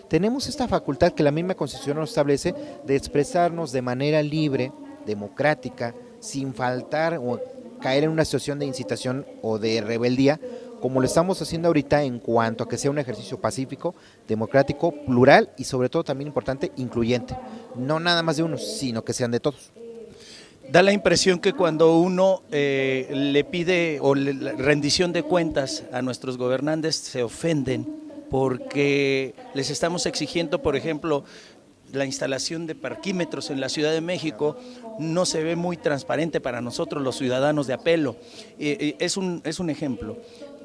tenemos esta facultad que la misma Constitución nos establece de expresarnos de manera libre, democrática, sin faltar o caer en una situación de incitación o de rebeldía, como lo estamos haciendo ahorita en cuanto a que sea un ejercicio pacífico, democrático, plural y sobre todo también importante, incluyente. No nada más de unos, sino que sean de todos. Da la impresión que cuando uno le pide rendición de cuentas a nuestros gobernantes se ofenden porque les estamos exigiendo, por ejemplo, la instalación de parquímetros en la Ciudad de México no se ve muy transparente para nosotros los ciudadanos de Apelo. Es un ejemplo.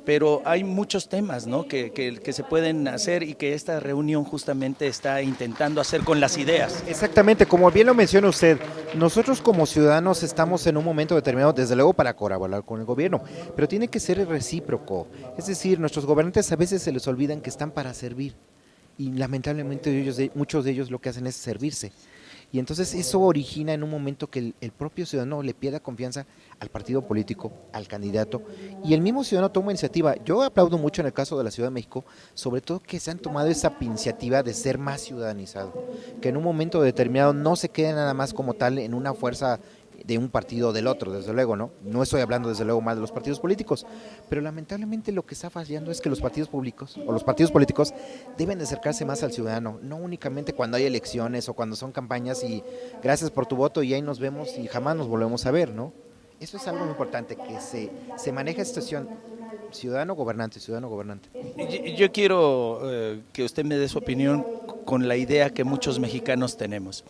Pero hay muchos temas, ¿no?, que se pueden hacer y que esta reunión justamente está intentando hacer con las ideas. Exactamente, como bien lo menciona usted, nosotros como ciudadanos estamos en un momento determinado, desde luego para colaborar con el gobierno, pero tiene que ser recíproco. Es decir, nuestros gobernantes a veces se les olvidan que están para servir y lamentablemente muchos de ellos lo que hacen es servirse. Y entonces eso origina en un momento que el propio ciudadano le pierda confianza al partido político, al candidato, y el mismo ciudadano toma iniciativa. Yo aplaudo mucho en el caso de la Ciudad de México, sobre todo que se han tomado esa iniciativa de ser más ciudadanizado, que en un momento determinado no se quede nada más como tal en una fuerza de un partido o del otro, desde luego, ¿no? No estoy hablando desde luego mal de los partidos políticos, pero lamentablemente lo que está fallando es que los partidos públicos o los partidos políticos deben de acercarse más al ciudadano, no únicamente cuando hay elecciones o cuando son campañas y gracias por tu voto y ahí nos vemos y jamás nos volvemos a ver, ¿no? Eso es algo muy importante, que se maneja esta situación ciudadano gobernante. Yo quiero que usted me dé su opinión con la idea que muchos mexicanos tenemos.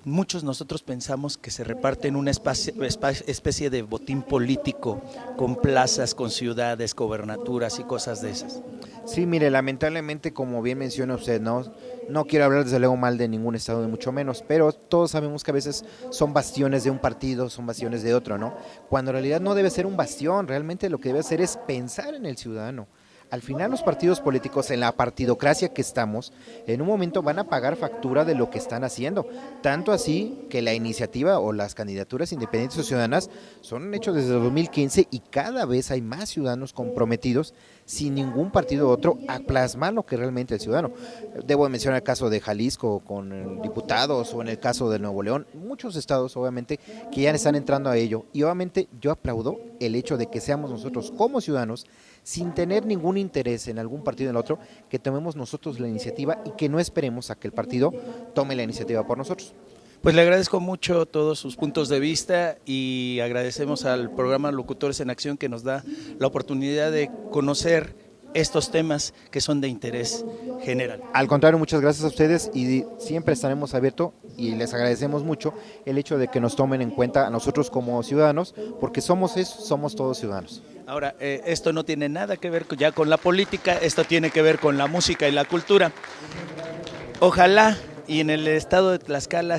Muchos nosotros pensamos que se reparten una especie de botín político con plazas, con ciudades, gobernaturas y cosas de esas. Sí, mire, lamentablemente, como bien menciona usted, no quiero hablar desde luego mal de ningún estado, ni mucho menos, pero todos sabemos que a veces son bastiones de un partido, son bastiones de otro, ¿no? Cuando en realidad no debe ser un bastión, realmente lo que debe hacer es pensar en el ciudadano. Al final los partidos políticos, en la partidocracia que estamos, en un momento van a pagar factura de lo que están haciendo. Tanto así que la iniciativa o las candidaturas independientes o ciudadanas son hechos desde 2015 y cada vez hay más ciudadanos comprometidos sin ningún partido u otro a plasmar lo que realmente el ciudadano. Debo mencionar el caso de Jalisco con diputados o en el caso de Nuevo León, muchos estados obviamente que ya están entrando a ello y obviamente yo aplaudo el hecho de que seamos nosotros como ciudadanos sin tener ningún interés en algún partido o en el otro, que tomemos nosotros la iniciativa y que no esperemos a que el partido tome la iniciativa por nosotros. Pues le agradezco mucho todos sus puntos de vista y agradecemos al programa Locutores en Acción que nos da la oportunidad de conocer estos temas que son de interés general. Al contrario, muchas gracias a ustedes y siempre estaremos abiertos y les agradecemos mucho el hecho de que nos tomen en cuenta a nosotros como ciudadanos, porque somos todos ciudadanos. Ahora, esto no tiene nada que ver ya con la política, esto tiene que ver con la música y la cultura. Ojalá y en el estado de Tlaxcala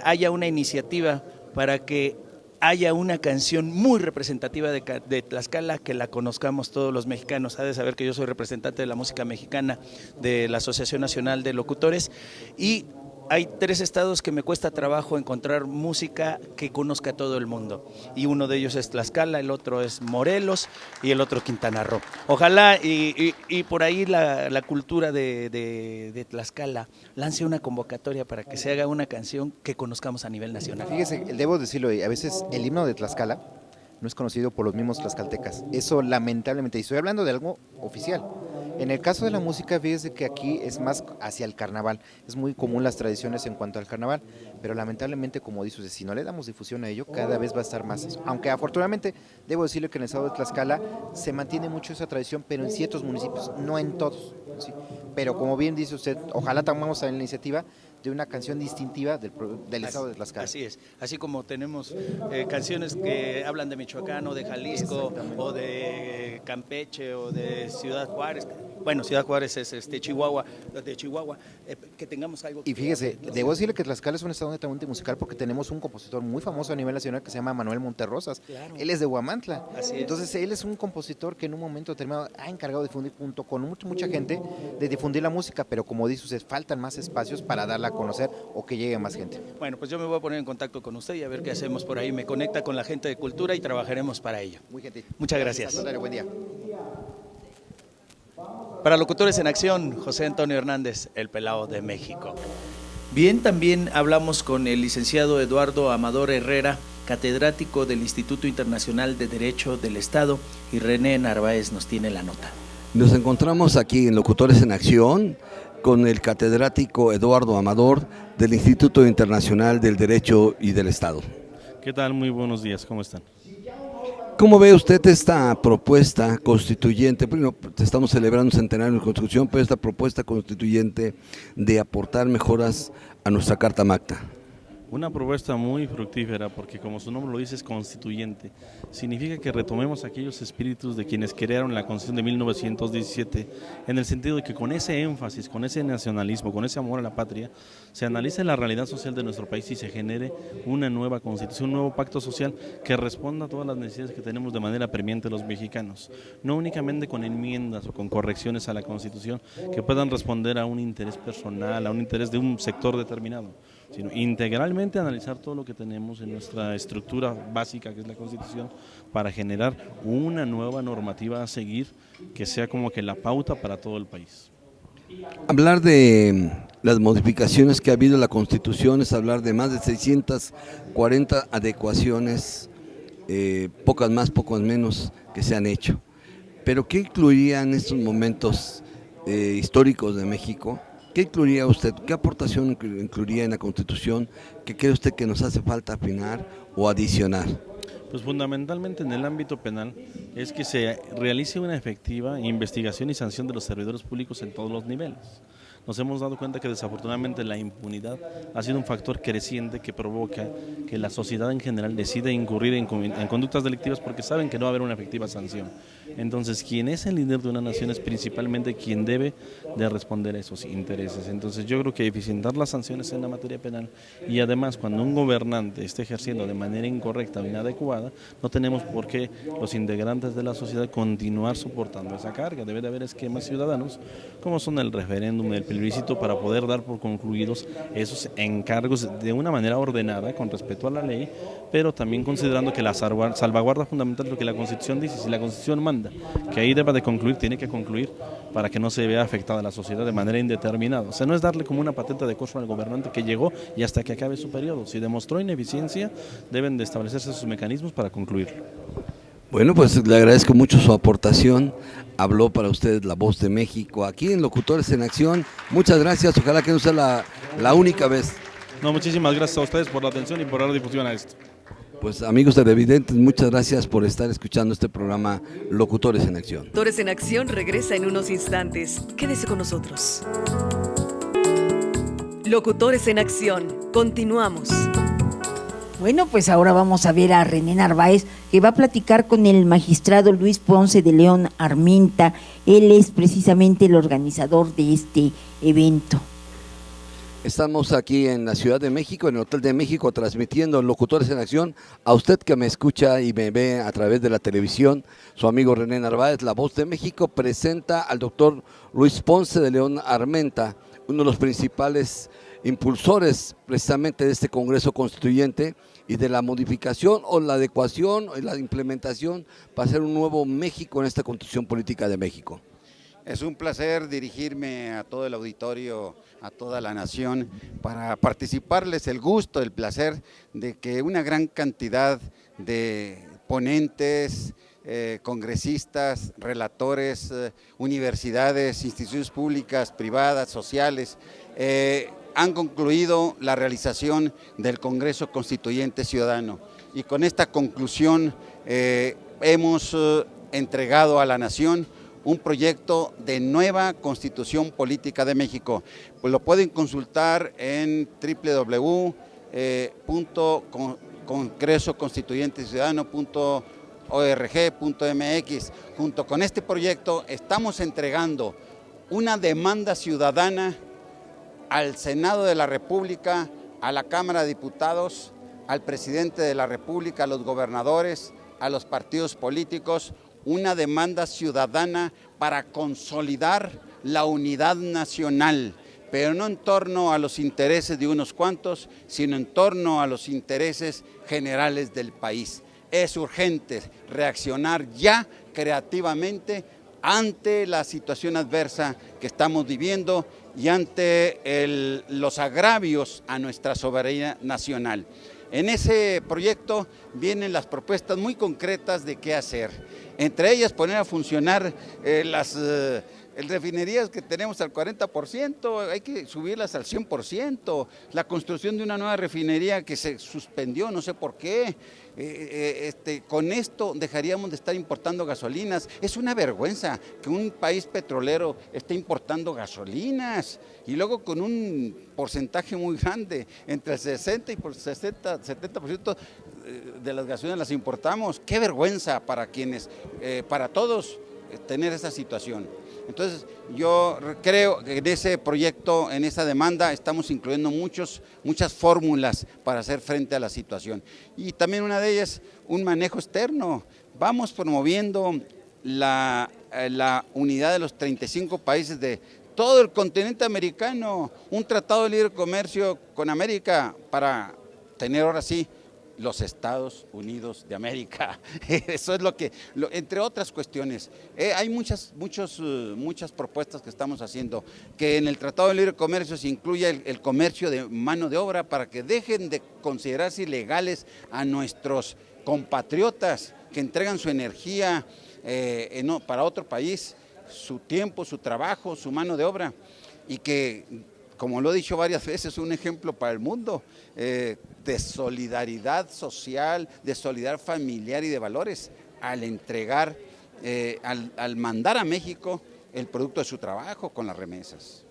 haya una iniciativa para que haya una canción muy representativa de Tlaxcala, que la conozcamos todos los mexicanos. Ha de saber que yo soy representante de la música mexicana de la Asociación Nacional de Locutores y hay 3 estados que me cuesta trabajo encontrar música que conozca todo el mundo y uno de ellos es Tlaxcala, el otro es Morelos y el otro Quintana Roo. Ojalá y por ahí la cultura de Tlaxcala lance una convocatoria para que se haga una canción que conozcamos a nivel nacional. Fíjese, debo decirlo, a veces el himno de Tlaxcala no es conocido por los mismos tlaxcaltecas. Eso lamentablemente, y estoy hablando de algo oficial. En el caso de la música, fíjese que aquí es más hacia el carnaval. Es muy común las tradiciones en cuanto al carnaval, pero lamentablemente, como dice usted, si no le damos difusión a ello, cada vez va a estar más eso. Aunque afortunadamente, debo decirle que en el estado de Tlaxcala se mantiene mucho esa tradición, pero en ciertos municipios, no en todos. ¿Sí? Pero como bien dice usted, ojalá tomemos la iniciativa de una canción distintiva del estado de Tlaxcala. Así es, así como tenemos canciones que hablan de Michoacán o de Jalisco o de Campeche o de Ciudad Juárez. Bueno, Ciudad Juárez es Chihuahua, que tengamos algo. Y fíjese, debo decirle que Tlaxcala es un estado netamente musical porque tenemos un compositor muy famoso a nivel nacional que se llama Manuel Monterrosas. Claro. Él es de Huamantla. Entonces él es un compositor que en un momento determinado ha encargado de difundir junto con mucha gente de difundir la música, pero como dice usted, faltan más espacios para darla a conocer o que llegue más gente. Bueno, pues yo me voy a poner en contacto con usted y a ver qué hacemos por ahí. Me conecta con la gente de cultura y trabajaremos para ello. Muy gentil. Muchas gracias. Buen día. Para Locutores en Acción, José Antonio Hernández, el Pelao de México. Bien, también hablamos con el licenciado Eduardo Amador Herrera, catedrático del Instituto Internacional de Derecho del Estado, y René Narváez nos tiene la nota. Nos encontramos aquí en Locutores en Acción con el catedrático Eduardo Amador del Instituto Internacional del Derecho y del Estado. ¿Qué tal? Muy buenos días, ¿cómo están? ¿Cómo ve usted esta propuesta constituyente? Bueno, estamos celebrando un centenario de Constitución, pero esta propuesta constituyente de aportar mejoras a nuestra Carta Magna. Una propuesta muy fructífera porque, como su nombre lo dice, es constituyente. Significa que retomemos aquellos espíritus de quienes crearon la Constitución de 1917, en el sentido de que con ese énfasis, con ese nacionalismo, con ese amor a la patria, se analice la realidad social de nuestro país y se genere una nueva Constitución, un nuevo pacto social que responda a todas las necesidades que tenemos de manera apremiante los mexicanos. No únicamente con enmiendas o con correcciones a la Constitución que puedan responder a un interés personal, a un interés de un sector determinado, sino integralmente analizar todo lo que tenemos en nuestra estructura básica, que es la Constitución, para generar una nueva normativa a seguir que sea como que la pauta para todo el país. Hablar de las modificaciones que ha habido en la Constitución es hablar de más de 640 adecuaciones, pocas más, pocas menos, que se han hecho. Pero ¿qué incluiría en estos momentos históricos de México? ¿Qué incluiría usted? ¿Qué aportación incluiría en la Constitución que cree usted que nos hace falta afinar o adicionar? Pues fundamentalmente en el ámbito penal es que se realice una efectiva investigación y sanción de los servidores públicos en todos los niveles. Nos hemos dado cuenta que desafortunadamente la impunidad ha sido un factor creciente que provoca que la sociedad en general decida incurrir en conductas delictivas porque saben que no va a haber una efectiva sanción. Entonces, quien es el líder de una nación es principalmente quien debe de responder a esos intereses. Entonces, yo creo que eficientar las sanciones en la materia penal y además cuando un gobernante esté ejerciendo de manera incorrecta o inadecuada, no tenemos por qué los integrantes de la sociedad continuar soportando esa carga. Debe de haber esquemas ciudadanos como son el referéndum, el plebiscito, para poder dar por concluidos esos encargos de una manera ordenada, con respeto a la ley, pero también considerando que la salvaguarda fundamental es lo que la Constitución dice. Si la Constitución manda que ahí deba de concluir, tiene que concluir para que no se vea afectada la sociedad de manera indeterminada. O sea, no es darle como una patente de corso al gobernante que llegó y hasta que acabe su periodo. Si demostró ineficiencia, deben de establecerse sus mecanismos para concluirlo. Bueno, pues le agradezco mucho su aportación. Habló para ustedes la voz de México aquí en Locutores en Acción. Muchas gracias, ojalá que no sea la única vez. No, muchísimas gracias a ustedes por la atención y por dar difusión a esto. Pues amigos televidentes, muchas gracias por estar escuchando este programa Locutores en Acción. Locutores en Acción regresa en unos instantes. Quédese con nosotros. Locutores en Acción, continuamos. Bueno, pues ahora vamos a ver a René Narváez, que va a platicar con el magistrado Luis Ponce de León Armenta. Él es precisamente el organizador de este evento. Estamos aquí en la Ciudad de México, en el Hotel de México, transmitiendo Locutores en Acción. A usted que me escucha y me ve a través de la televisión, su amigo René Narváez, la voz de México, presenta al doctor Luis Ponce de León Armenta, uno de los principales impulsores precisamente de este Congreso Constituyente y de la modificación o la adecuación o la implementación para hacer un nuevo México en esta Constitución Política de México. Es un placer dirigirme a todo el auditorio, a toda la nación, para participarles el gusto, el placer de que una gran cantidad de ponentes, congresistas, relatores, universidades, instituciones públicas, privadas, sociales, han concluido la realización del Congreso Constituyente Ciudadano. Y con esta conclusión hemos entregado a la nación un proyecto de nueva Constitución Política de México. Pues lo pueden consultar en www.congresoconstituyenteciudadano.org.mx. Junto con este proyecto estamos entregando una demanda ciudadana al Senado de la República, a la Cámara de Diputados, al Presidente de la República, a los gobernadores, a los partidos políticos, una demanda ciudadana para consolidar la unidad nacional, pero no en torno a los intereses de unos cuantos, sino en torno a los intereses generales del país. Es urgente reaccionar ya creativamente ante la situación adversa que estamos viviendo y ante los agravios a nuestra soberanía nacional. En ese proyecto vienen las propuestas muy concretas de qué hacer. Entre ellas, poner a funcionar las refinerías que tenemos al 40%, hay que subirlas al 100%. La construcción de una nueva refinería que se suspendió, no sé por qué. Con esto dejaríamos de estar importando gasolinas. Es una vergüenza que un país petrolero esté importando gasolinas y luego con un porcentaje muy grande, entre el 60 y 70% de las gasolinas las importamos. Qué vergüenza para para todos tener esa situación. Entonces, yo creo que en ese proyecto, en esa demanda, estamos incluyendo muchas fórmulas para hacer frente a la situación. Y también una de ellas, un manejo externo. Vamos promoviendo la unidad de los 35 países de todo el continente americano, un tratado de libre comercio con América para tener ahora sí los Estados Unidos de América. Eso es entre otras cuestiones. Hay muchas propuestas que estamos haciendo, que en el Tratado de Libre Comercio se incluya el comercio de mano de obra para que dejen de considerarse ilegales a nuestros compatriotas que entregan su energía para otro país, su tiempo, su trabajo, su mano de obra, y que, como lo he dicho varias veces, es un ejemplo para el mundo de solidaridad social, de solidaridad familiar y de valores al entregar, al mandar a México el producto de su trabajo con las remesas.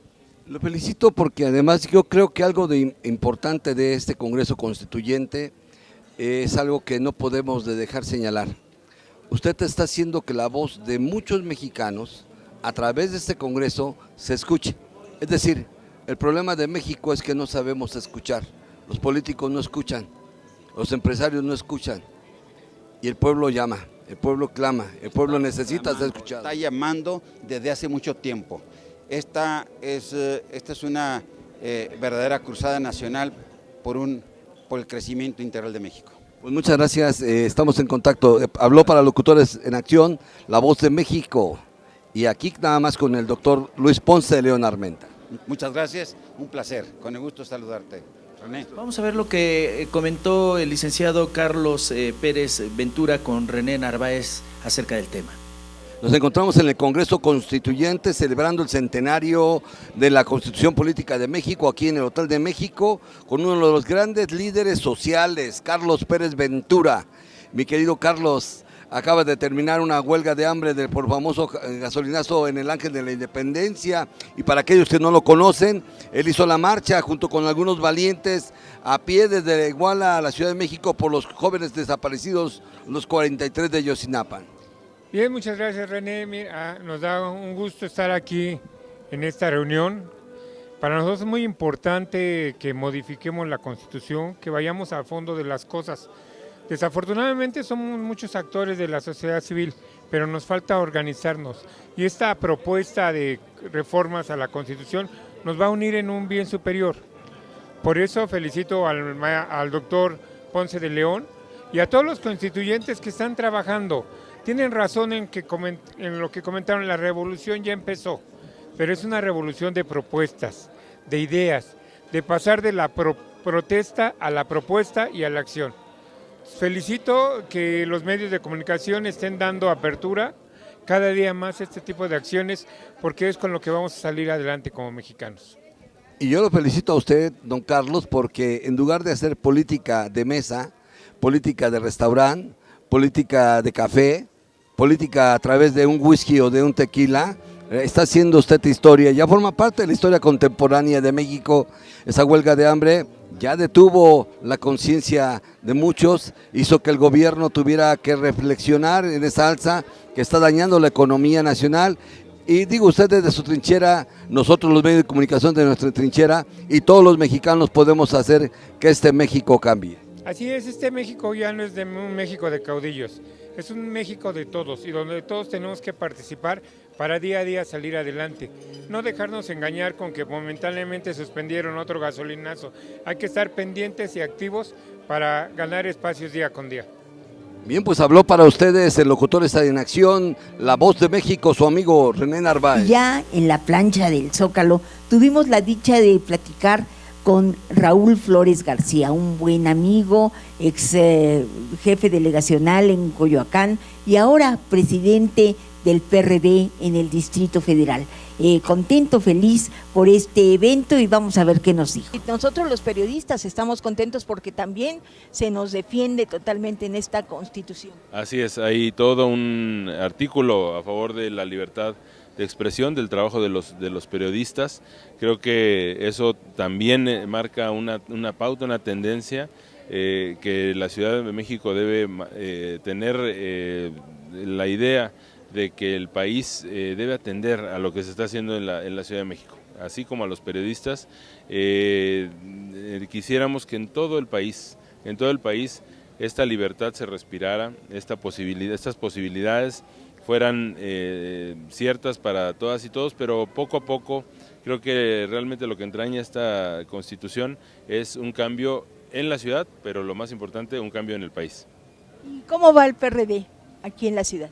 Lo felicito porque además yo creo que algo importante de este Congreso Constituyente es algo que no podemos dejar señalar. Usted está haciendo que la voz de muchos mexicanos a través de este Congreso se escuche. Es decir, el problema de México es que no sabemos escuchar. Los políticos no escuchan, los empresarios no escuchan y el pueblo llama, el pueblo clama, el pueblo necesita ser escuchado. Está llamando desde hace mucho tiempo. Esta es una verdadera cruzada nacional por el crecimiento integral de México. Pues muchas gracias, estamos en contacto. Habló para Locutores en Acción, La Voz de México, y aquí nada más con el doctor Luis Ponce de León Armenta. Muchas gracias, un placer, con el gusto saludarte. René. Vamos a ver lo que comentó el licenciado Carlos Pérez Ventura con René Narváez acerca del tema. Nos encontramos en el Congreso Constituyente celebrando el centenario de la Constitución Política de México, aquí en el Hotel de México, con uno de los grandes líderes sociales, Carlos Pérez Ventura. Mi querido Carlos, acaba de terminar una huelga de hambre por famoso gasolinazo en el Ángel de la Independencia, y para aquellos que no lo conocen, él hizo la marcha junto con algunos valientes a pie desde Iguala a la Ciudad de México por los jóvenes desaparecidos, los 43 de Yotzinapan. Bien, muchas gracias, René. Mira, nos da un gusto estar aquí en esta reunión. Para nosotros es muy importante que modifiquemos la Constitución, que vayamos al fondo de las cosas. Desafortunadamente somos muchos actores de la sociedad civil, pero nos falta organizarnos. Y esta propuesta de reformas a la Constitución nos va a unir en un bien superior. Por eso felicito al doctor Ponce de León y a todos los constituyentes que están trabajando. Tienen razón en lo que comentaron, la revolución ya empezó, pero es una revolución de propuestas, de ideas, de pasar de la protesta a la propuesta y a la acción. Felicito que los medios de comunicación estén dando apertura cada día más a este tipo de acciones, porque es con lo que vamos a salir adelante como mexicanos. Y yo lo felicito a usted, don Carlos, porque en lugar de hacer política de mesa, política de restaurante, política de café, política a través de un whisky o de un tequila, está haciendo usted historia, ya forma parte de la historia contemporánea de México. Esa huelga de hambre ya detuvo la conciencia de muchos, hizo que el gobierno tuviera que reflexionar en esa alza que está dañando la economía nacional. Y digo, usted desde su trinchera, nosotros los medios de comunicación de nuestra trinchera, y todos los mexicanos podemos hacer que este México cambie. Así es, este México ya no es un México de caudillos, es un México de todos, y donde todos tenemos que participar para día a día salir adelante. No dejarnos engañar con que momentáneamente suspendieron otro gasolinazo. Hay que estar pendientes y activos para ganar espacios día con día. Bien, pues habló para ustedes el Locutores en Acción, La Voz de México, su amigo René Narváez. Ya en la plancha del Zócalo tuvimos la dicha de platicar con Raúl Flores García, un buen amigo, ex jefe delegacional en Coyoacán y ahora presidente del PRD en el Distrito Federal. contento, feliz por este evento y vamos a ver qué nos dijo. Nosotros los periodistas estamos contentos porque también se nos defiende totalmente en esta Constitución. Así es, hay todo un artículo a favor de la libertad de expresión, del trabajo de los periodistas. Creo que eso también marca una pauta, una tendencia que la Ciudad de México debe tener la idea de que el país debe atender a lo que se está haciendo en la Ciudad de México, así como a los periodistas. Quisiéramos que en todo el país esta libertad se respirara, estas posibilidades fueran ciertas para todas y todos, pero poco a poco creo que realmente lo que entraña esta Constitución es un cambio en la ciudad, pero lo más importante, un cambio en el país. ¿Y cómo va el PRD aquí en la ciudad?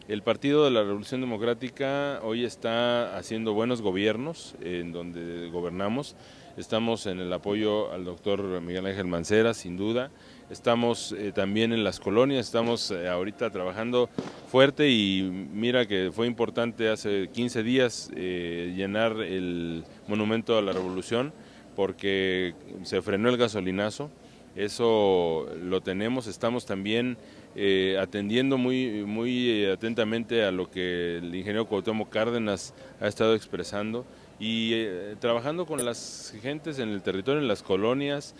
El Partido de la Revolución Democrática hoy está haciendo buenos gobiernos en donde gobernamos. Estamos en el apoyo al doctor Miguel Ángel Mancera, sin duda. Estamos también en las colonias, estamos ahorita trabajando fuerte y mira que fue importante hace 15 días llenar el Monumento a la Revolución porque se frenó el gasolinazo. Eso lo tenemos, estamos también atendiendo muy atentamente a lo que el ingeniero Cuauhtémoc Cárdenas ha estado expresando y trabajando con las gentes en el territorio, en las colonias,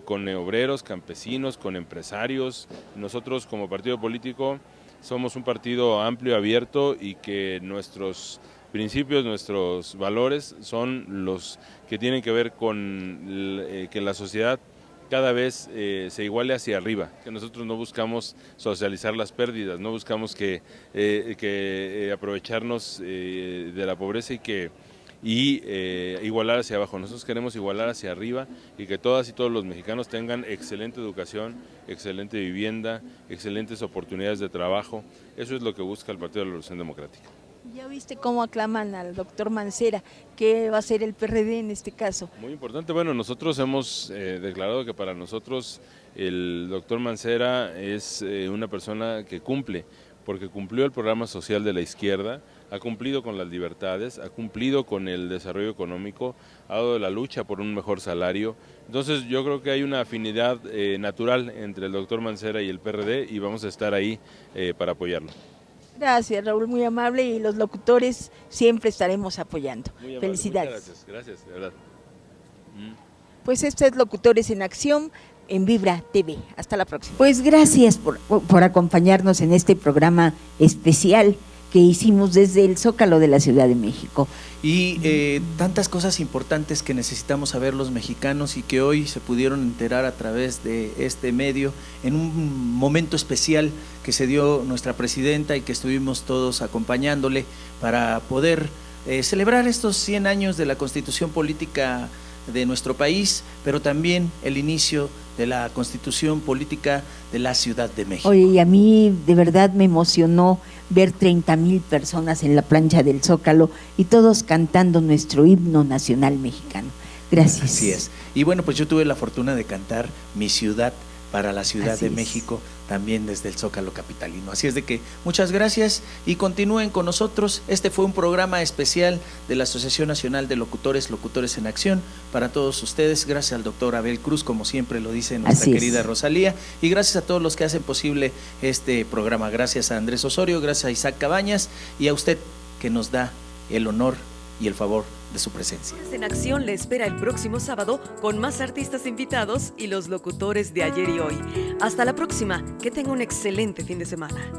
con obreros, campesinos, con empresarios. Nosotros como partido político somos un partido amplio, abierto y que nuestros principios, nuestros valores son los que tienen que ver con que la sociedad cada vez se iguale hacia arriba, que nosotros no buscamos socializar las pérdidas, no buscamos que aprovecharnos de la pobreza y igualar hacia abajo. Nosotros queremos igualar hacia arriba y que todas y todos los mexicanos tengan excelente educación, excelente vivienda, excelentes oportunidades de trabajo. Eso es lo que busca el Partido de la Revolución Democrática. Ya viste cómo aclaman al doctor Mancera, ¿qué va a hacer el PRD en este caso? Muy importante, bueno, nosotros hemos declarado que para nosotros el doctor Mancera es una persona que cumple, porque cumplió el programa social de la izquierda, ha cumplido con las libertades, ha cumplido con el desarrollo económico, ha dado la lucha por un mejor salario. Entonces yo creo que hay una afinidad natural entre el doctor Mancera y el PRD y vamos a estar ahí para apoyarlo. Gracias, Raúl, muy amable, y los locutores siempre estaremos apoyando. Muy amable, felicidades. Gracias, de verdad. Pues esto es Locutores en Acción en Vibra TV. Hasta la próxima. Pues gracias por acompañarnos en este programa especial que hicimos desde el Zócalo de la Ciudad de México. Y tantas cosas importantes que necesitamos saber los mexicanos y que hoy se pudieron enterar a través de este medio en un momento especial que se dio nuestra presidenta y que estuvimos todos acompañándole para poder celebrar estos 100 años de la Constitución Política de nuestro país, pero también el inicio de la Constitución Política de la Ciudad de México. Oye, y a mí de verdad me emocionó ver 30,000 personas en la plancha del Zócalo y todos cantando nuestro himno nacional mexicano. Gracias. Así es. Y bueno, pues yo tuve la fortuna de cantar Mi Ciudad para la Ciudad de México, también desde el Zócalo capitalino. Así es de que muchas gracias y continúen con nosotros. Este fue un programa especial de la Asociación Nacional de Locutores en Acción para todos ustedes. Gracias al doctor Abel Cruz, como siempre lo dice nuestra querida Rosalía, y gracias a todos los que hacen posible este programa. Gracias a Andrés Osorio, gracias a Isaac Cabañas y a usted que nos da el honor y el favor de su presencia. En Acción le espera el próximo sábado con más artistas invitados y los locutores de ayer y hoy. Hasta la próxima, que tenga un excelente fin de semana.